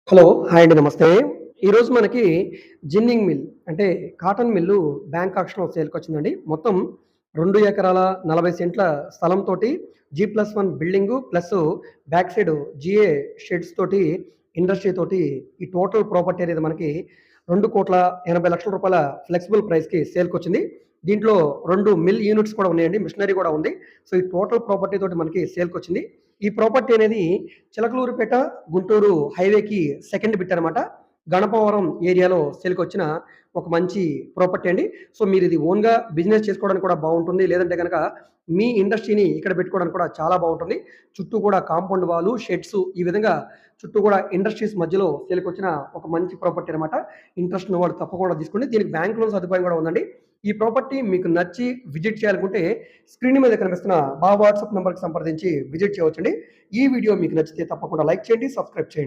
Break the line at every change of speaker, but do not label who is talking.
Hello! Hi అండి. నమస్తే. ఈరోజు మనకి జిన్నింగ్ మిల్ అంటే కాటన్ మిల్లు బ్యాంక్ ఆక్షన్‌లో సేల్‌కొచ్చిందండి. మొత్తం 2 ఎకరాల 40 సెంట్ల స్థలంతోటి జీ+1 building plus back side GA sheds తోటి ఇండస్ట్రీ తోటి ఈ టోటల్ ప్రాపర్టీ అనేది మనకి రూ. 2,80,00,000 ఫ్లెక్సిబుల్ ప్రైస్‌కి సేల్‌కొచ్చింది. దీంట్లో 2 మిల్ యూనిట్స్ కూడా ఉన్నాయండి. మిషనరీ కూడా ఉంది. సో, ఈ టోటల్ ప్రాపర్టీ తోటి మనకి సేల్‌కొచ్చింది. ఈ ప్రాపర్టీ అనేది చిలకలూరిపేట, గుంటూరు హైవేకి సెకండ్ బిట్ అనమాట. గణపవరం ఏరియాలో సేల్‌కొచ్చిన ఒక మంచి ప్రాపర్టీ అండి. సో, మీరిది ఓన్‌గా బిజినెస్ చేసుకోవడానికి కూడా బావుంటుంది. లేదంటే గనక మీ ఇండస్ట్రీని ఇక్కడ పెట్టుకోవడానికి కూడా చాలా బావుంటుంది. చుట్టూ కూడా కాంపౌండ్ వాలు, షెడ్స్ ఈ విధంగా చుట్టూ కూడా ఇండస్ట్రీస్ మధ్యలో సేల్‌కొచ్చిన ఒక మంచి ప్రాపర్టీ అనమాట. ఇంట్రెస్ట్ ఉన్నవాళ్ళు తప్పకుండా తీసుకోండి. దీనికి బ్యాంక్ లోన్ సదుపాయం కూడా ఉందండి. ఈ ప్రాపర్టీ మీకు నచ్చి విజిట్ చేయాలనుకుంటే స్క్రీన్ మీద కనిపిస్తున్న మా వాట్సాప్ నంబర్‌కి సంప్రదించి విజిట్ చేయవచ్చండి. ఈ వీడియో మీకు నచ్చితే తప్పకుండా లైక్ చేయండి, సబ్స్క్రైబ్ చేయండి.